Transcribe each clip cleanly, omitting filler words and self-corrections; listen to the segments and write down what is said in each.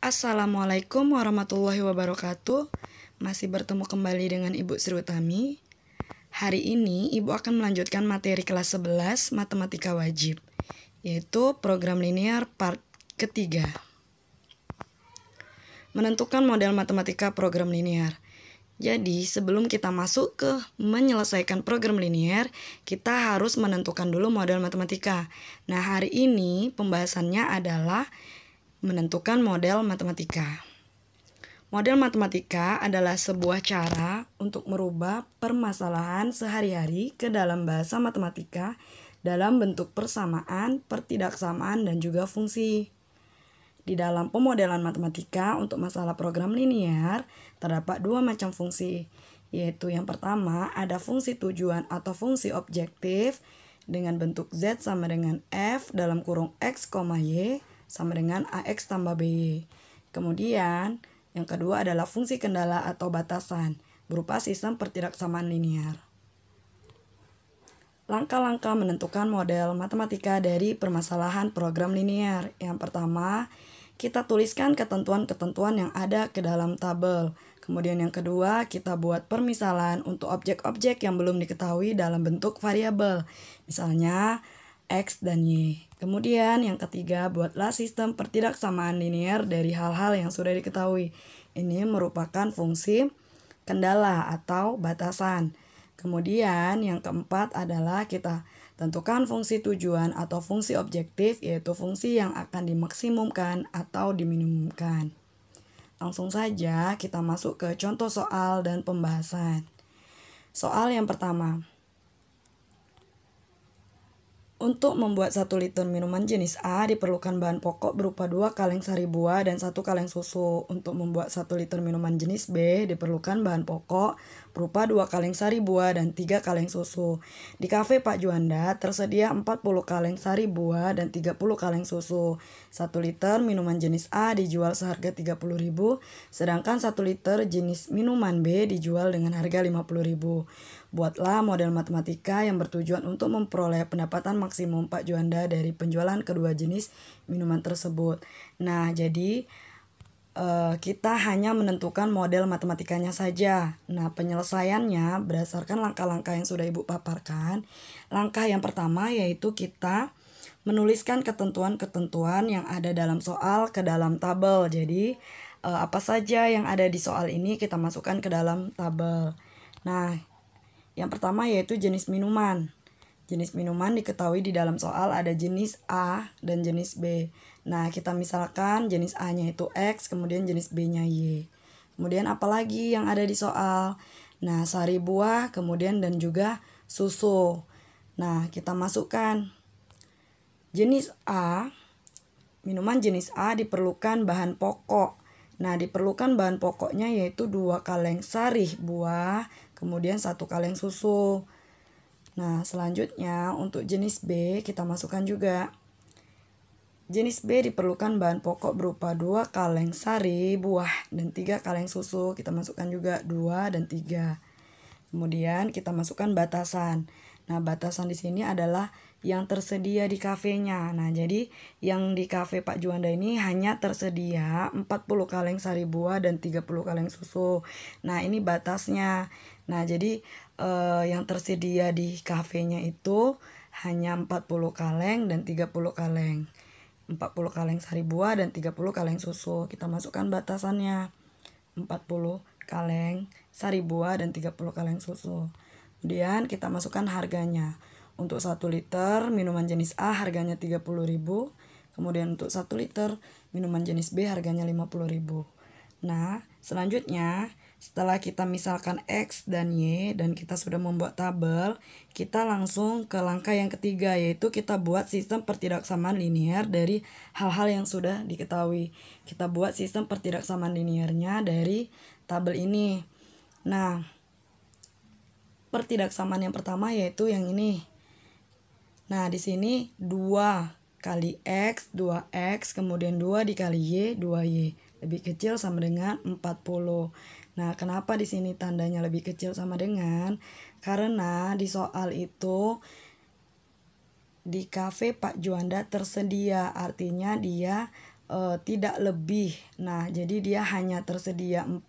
Assalamualaikum warahmatullahi wabarakatuh. Masih bertemu kembali dengan Ibu Sri Utami. Hari ini Ibu akan melanjutkan materi kelas 11 Matematika Wajib, yaitu program linear part ketiga. Menentukan model matematika program linear. Jadi sebelum kita masuk ke menyelesaikan program linear, kita harus menentukan dulu model matematika. Nah, hari ini pembahasannya adalah menentukan model matematika. Model matematika adalah sebuah cara untuk merubah permasalahan sehari-hari ke dalam bahasa matematika dalam bentuk persamaan, pertidaksamaan, dan juga fungsi. Di dalam pemodelan matematika untuk masalah program linear, terdapat dua macam fungsi, yaitu yang pertama ada fungsi tujuan atau fungsi objektif dengan bentuk Z sama dengan F dalam kurung X, Y sama dengan AX tambah BY. Kemudian, yang kedua adalah fungsi kendala atau batasan berupa sistem pertidaksamaan linear. Langkah-langkah menentukan model matematika dari permasalahan program linear. Yang pertama, kita tuliskan ketentuan-ketentuan yang ada ke dalam tabel. Kemudian yang kedua, kita buat permisalan untuk objek-objek yang belum diketahui dalam bentuk variabel. Misalnya, X dan Y. Kemudian yang ketiga, buatlah sistem pertidaksamaan linear dari hal-hal yang sudah diketahui. Ini merupakan fungsi kendala atau batasan. Kemudian yang keempat adalah kita tentukan fungsi tujuan atau fungsi objektif, yaitu fungsi yang akan dimaksimumkan atau diminimumkan. Langsung saja kita masuk ke contoh soal dan pembahasan. Soal yang pertama. Untuk membuat 1 liter minuman jenis A diperlukan bahan pokok berupa 2 kaleng sari buah dan 1 kaleng susu. Untuk membuat 1 liter minuman jenis B diperlukan bahan pokok berupa 2 kaleng sari buah dan 3 kaleng susu. Di kafe Pak Juanda tersedia 40 kaleng sari buah dan 30 kaleng susu. 1 liter minuman jenis A dijual seharga 30.000, sedangkan 1 liter jenis minuman B dijual dengan harga 50.000. Buatlah model matematika yang bertujuan untuk memperoleh pendapatan maksimum Pak Juanda dari penjualan kedua jenis minuman tersebut. Nah, jadi kita hanya menentukan model matematikanya saja. Nah, penyelesaiannya berdasarkan langkah-langkah yang sudah Ibu paparkan. Langkah yang pertama yaitu kita menuliskan ketentuan-ketentuan yang ada dalam soal ke dalam tabel. Jadi, apa saja yang ada di soal ini kita masukkan ke dalam tabel. Nah, yang pertama yaitu jenis minuman. Jenis minuman diketahui di dalam soal ada jenis A dan jenis B. Nah, kita misalkan jenis A-nya itu X, kemudian jenis B-nya Y. Kemudian apalagi yang ada di soal? Nah, sari buah, kemudian dan juga susu. Nah, kita masukkan jenis A. Minuman jenis A diperlukan bahan pokok. Nah, diperlukan bahan pokoknya yaitu 2 kaleng sari buah, kemudian 1 kaleng susu. Nah, selanjutnya untuk jenis B kita masukkan juga. Jenis B diperlukan bahan pokok berupa 2 kaleng sari buah dan 3 kaleng susu. Kita masukkan juga 2 dan 3. Kemudian kita masukkan batasan. Nah, batasan di sini adalah yang tersedia di kafenya. Nah, jadi yang di kafe Pak Juanda ini hanya tersedia 40 kaleng sari buah dan 30 kaleng susu. Nah, ini batasnya. Nah, jadi yang tersedia di kafenya itu hanya 40 kaleng dan 30 kaleng. 40 kaleng sari buah dan 30 kaleng susu. Kita masukkan batasannya. 40 kaleng sari buah dan 30 kaleng susu. Kemudian kita masukkan harganya. Untuk 1 liter minuman jenis A harganya 30.000. Kemudian untuk 1 liter minuman jenis B harganya 50.000. Nah, selanjutnya setelah kita misalkan X dan Y dan kita sudah membuat tabel, kita langsung ke langkah yang ketiga, yaitu kita buat sistem pertidaksamaan linear dari hal-hal yang sudah diketahui. Kita buat sistem pertidaksamaan linearnya dari tabel ini. Nah, pertidaksamaan yang pertama yaitu yang ini. Nah, di sini 2 kali X, 2X, kemudian 2 dikali Y, 2Y. Lebih kecil sama dengan 40. Nah, kenapa di sini tandanya lebih kecil sama dengan? Karena di soal itu di kafe Pak Juanda tersedia, artinya dia tidak lebih. Nah, jadi dia hanya tersedia 40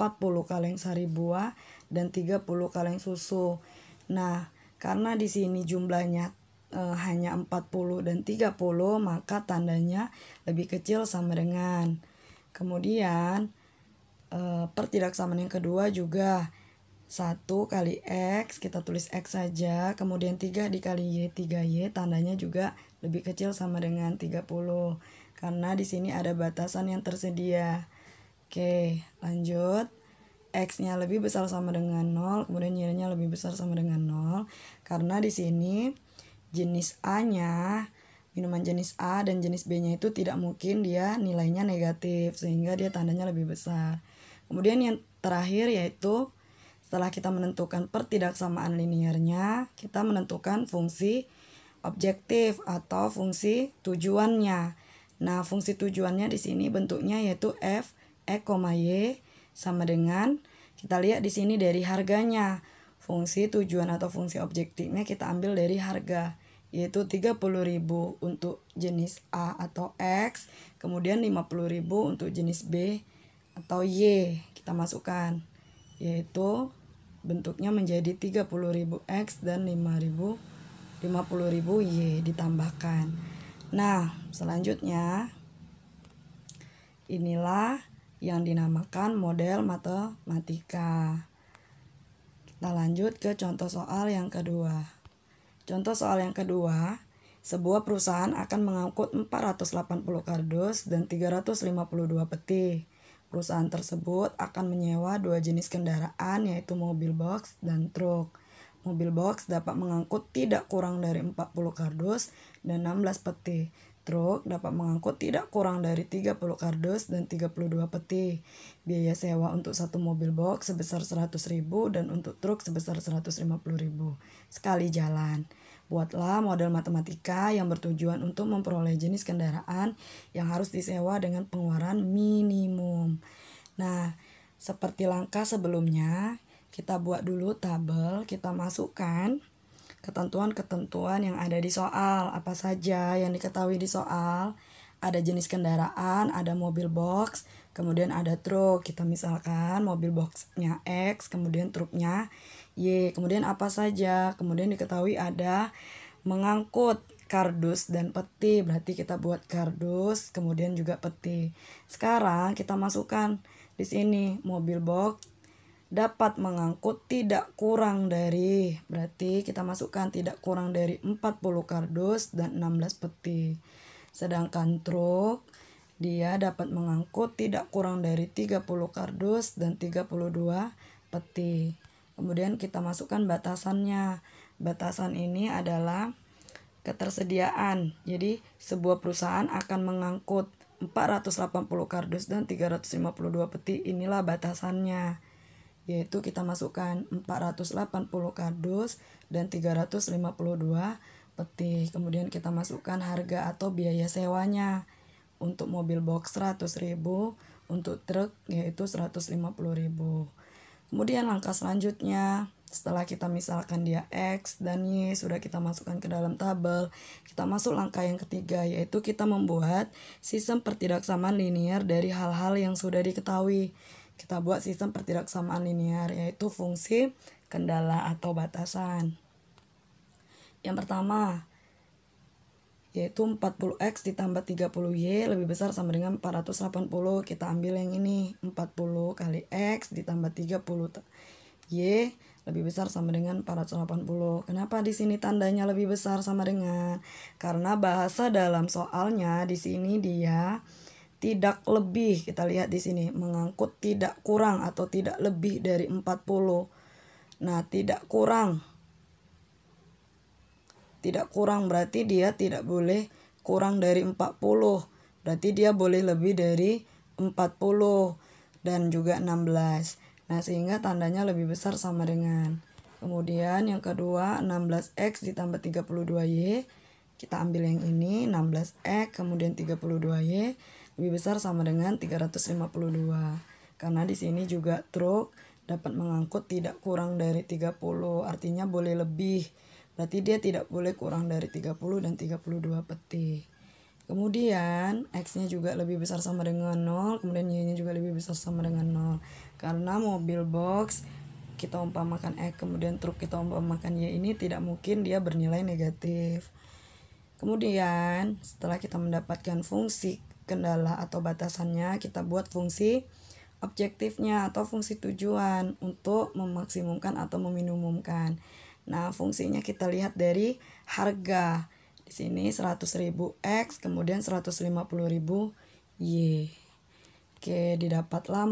kaleng sari buah dan 30 kaleng susu. Nah, karena di sini jumlahnya hanya 40 dan 30, maka tandanya lebih kecil sama dengan. Kemudian pertidaksamaan yang kedua juga 1 kali X, kita tulis X saja, kemudian 3 dikali Y, 3Y, tandanya juga lebih kecil sama dengan 30. Karena di sini ada batasan yang tersedia. Oke, lanjut. X-nya lebih besar sama dengan 0, kemudian Y-nya lebih besar sama dengan 0. Karena di sini jenis A-nya, minuman jenis A dan jenis B-nya itu tidak mungkin dia nilainya negatif, sehingga dia tandanya lebih besar. Kemudian yang terakhir yaitu setelah kita menentukan pertidaksamaan linearnya, kita menentukan fungsi objektif atau fungsi tujuannya. Nah, fungsi tujuannya di sini bentuknya yaitu f x, y sama dengan, kita lihat di sini dari harganya. Fungsi tujuan atau fungsi objektifnya kita ambil dari harga, yaitu 30.000 untuk jenis A atau X, kemudian 50.000 untuk jenis B atau Y. Kita masukkan, yaitu bentuknya menjadi 30.000 X dan 50.000 Y ditambahkan. Nah, selanjutnya inilah yang dinamakan model matematika. Kita lanjut ke contoh soal yang kedua. Contoh soal yang kedua, sebuah perusahaan akan mengangkut 480 kardus dan 352 peti. Perusahaan tersebut akan menyewa 2 jenis kendaraan, yaitu mobil box dan truk. Mobil box dapat mengangkut tidak kurang dari 40 kardus dan 16 peti. Truk dapat mengangkut tidak kurang dari 30 kardus dan 32 peti. Biaya sewa untuk satu mobil box sebesar 100.000 dan untuk truk sebesar 150.000 sekali jalan. Buatlah model matematika yang bertujuan untuk memperoleh jenis kendaraan yang harus disewa dengan pengeluaran minimum. Nah, seperti langkah sebelumnya, kita buat dulu tabel, kita masukkan ketentuan-ketentuan yang ada di soal. Apa saja yang diketahui di soal? Ada jenis kendaraan, ada mobil box, kemudian ada truk. Kita misalkan mobil boxnya X, kemudian truknya Y. Kemudian apa saja? Kemudian diketahui ada mengangkut kardus dan peti. Berarti kita buat kardus, kemudian juga peti. Sekarang kita masukkan di sini mobil box dapat mengangkut tidak kurang dari, berarti kita masukkan tidak kurang dari 40 kardus dan 16 peti. Sedangkan truk dia dapat mengangkut tidak kurang dari 30 kardus dan 32 peti. Kemudian kita masukkan batasannya. Batasan ini adalah ketersediaan. Jadi sebuah perusahaan akan mengangkut 480 kardus dan 352 peti. Inilah batasannya, yaitu kita masukkan 480 kardus dan 352 peti. Kemudian kita masukkan harga atau biaya sewanya. Untuk mobil box 100.000, untuk truk yaitu 150.000. Kemudian langkah selanjutnya, setelah kita misalkan dia X dan Y sudah kita masukkan ke dalam tabel, kita masuk langkah yang ketiga, yaitu kita membuat sistem pertidaksamaan linear dari hal-hal yang sudah diketahui. Kita buat sistem pertidaksamaan linear, yaitu fungsi, kendala atau batasan. Yang pertama, yaitu 40X ditambah 30Y lebih besar sama dengan 480. Kita ambil yang ini, 40 kali X ditambah 30Y lebih besar sama dengan 480. Kenapa di sini tandanya lebih besar sama dengan? Karena bahasa dalam soalnya di sini dia tidak lebih, kita lihat di sini, mengangkut tidak kurang atau tidak lebih dari 40. Nah, tidak kurang berarti dia tidak boleh kurang dari 40. Berarti dia boleh lebih dari 40 dan juga 16. Nah, sehingga tandanya lebih besar sama dengan. Kemudian yang kedua, 16X ditambah 32Y. Kita ambil yang ini, 16X kemudian 32Y lebih besar sama dengan 352. Karena di sini juga truk dapat mengangkut tidak kurang dari 30, artinya boleh lebih. Berarti dia tidak boleh kurang dari 30 dan 32 peti. Kemudian X-nya juga lebih besar sama dengan 0, kemudian Y-nya juga lebih besar sama dengan 0. Karena mobil box kita umpamakan X, kemudian truk kita umpamakan Y, ini tidak mungkin dia bernilai negatif. Kemudian setelah kita mendapatkan fungsi kendala atau batasannya, kita buat fungsi objektifnya atau fungsi tujuan untuk memaksimumkan atau meminimumkan. Nah, fungsinya kita lihat dari harga. Di sini 100.000 X, kemudian 150.000 Y. Oke, didapatlah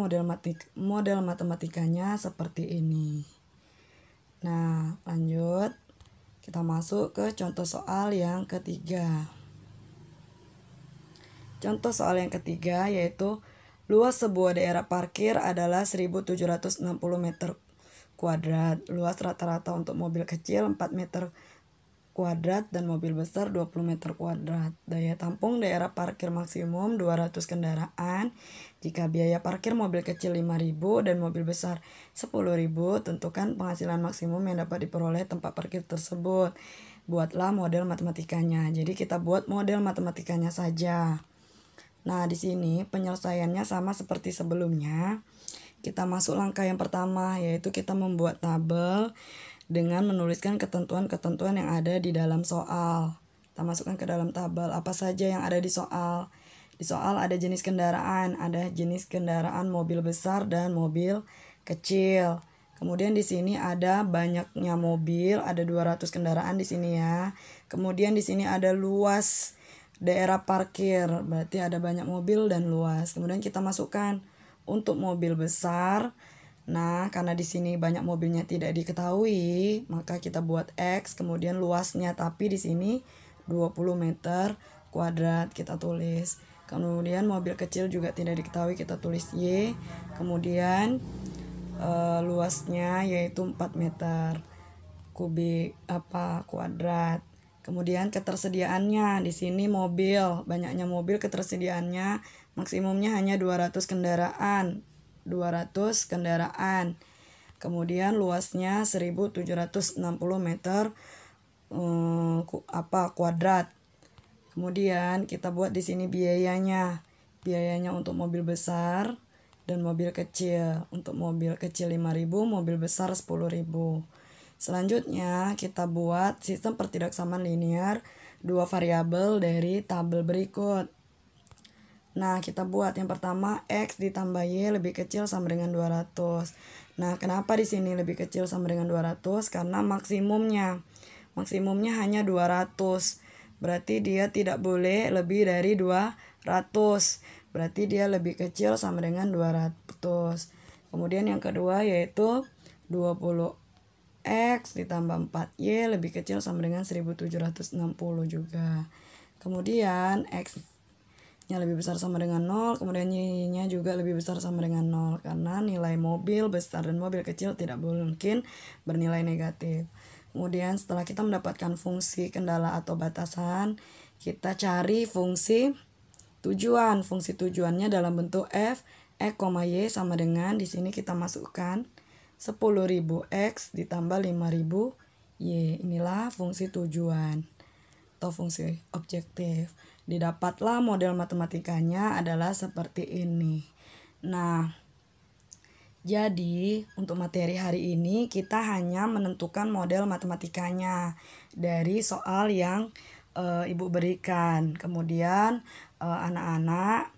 model matematikanya seperti ini. Nah, lanjut. Kita masuk ke contoh soal yang ketiga. Contoh soal yang ketiga yaitu luas sebuah daerah parkir adalah 1760 meter kuadrat. Luas rata-rata untuk mobil kecil 4 meter kuadrat dan mobil besar 20 meter kuadrat. Daya tampung daerah parkir maksimum 200 kendaraan. Jika biaya parkir mobil kecil 5.000 dan mobil besar 10.000, tentukan penghasilan maksimum yang dapat diperoleh tempat parkir tersebut. Buatlah model matematikanya. Jadi kita buat model matematikanya saja. Nah, di sini penyelesaiannya sama seperti sebelumnya. Kita masuk langkah yang pertama, yaitu kita membuat tabel dengan menuliskan ketentuan-ketentuan yang ada di dalam soal. Kita masukkan ke dalam tabel apa saja yang ada di soal. Di soal ada jenis kendaraan, ada jenis kendaraan mobil besar dan mobil kecil. Kemudian di sini ada banyaknya mobil, ada 200 kendaraan di sini ya. Kemudian di sini ada luas daerah parkir, berarti ada banyak mobil dan luas. Kemudian kita masukkan untuk mobil besar. Nah, karena di sini banyak mobilnya tidak diketahui, maka kita buat X, kemudian luasnya tapi di sini 20 meter kuadrat kita tulis. Kemudian mobil kecil juga tidak diketahui, kita tulis Y. Kemudian luasnya yaitu 4 meter kubik kuadrat. Kemudian ketersediaannya di sini mobil, banyaknya mobil, ketersediaannya maksimumnya hanya 200 kendaraan. 200 kendaraan. Kemudian luasnya 1760 meter kuadrat. Kemudian kita buat di sini biayanya. Biayanya untuk mobil besar dan mobil kecil. Untuk mobil kecil 5.000, mobil besar 10.000. Selanjutnya kita buat sistem pertidaksamaan linear dua variabel dari tabel berikut. Nah, kita buat yang pertama X ditambah Y lebih kecil sama dengan 200. Nah, kenapa di sini lebih kecil sama dengan 200? Karena maksimumnya hanya 200. Berarti dia tidak boleh lebih dari 200. Berarti dia lebih kecil sama dengan 200. Kemudian yang kedua yaitu 20X ditambah 4Y lebih kecil sama dengan 1760 juga. Kemudian X-nya lebih besar sama dengan 0, kemudian Y-nya juga lebih besar sama dengan 0, karena nilai mobil besar dan mobil kecil tidak mungkin bernilai negatif. Kemudian setelah kita mendapatkan fungsi kendala atau batasan, kita cari fungsi tujuan. Fungsi tujuannya dalam bentuk F, X, Y sama dengan, di sini kita masukkan 10.000 X ditambah 5.000 Y. Inilah fungsi tujuan atau fungsi objektif. Didapatlah model matematikanya adalah seperti ini. Nah, jadi untuk materi hari ini kita hanya menentukan model matematikanya dari soal yang Ibu berikan. Kemudian anak-anak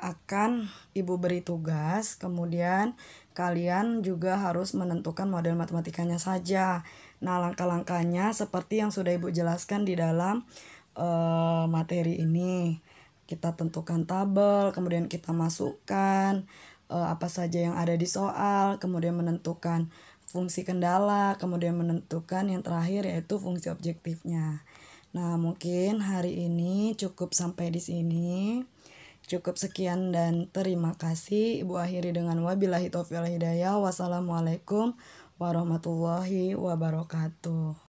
akan Ibu beri tugas, kemudian kalian juga harus menentukan model matematikanya saja. Nah, langkah-langkahnya seperti yang sudah Ibu jelaskan di dalam materi ini. Kita tentukan tabel, kemudian kita masukkan apa saja yang ada di soal, kemudian menentukan fungsi kendala, kemudian menentukan yang terakhir yaitu fungsi objektifnya. Nah, mungkin hari ini cukup sampai di sini. Cukup sekian dan terima kasih. Ibu akhiri dengan wabillahi taufiq wal hidayah. Wassalamualaikum warahmatullahi wabarakatuh.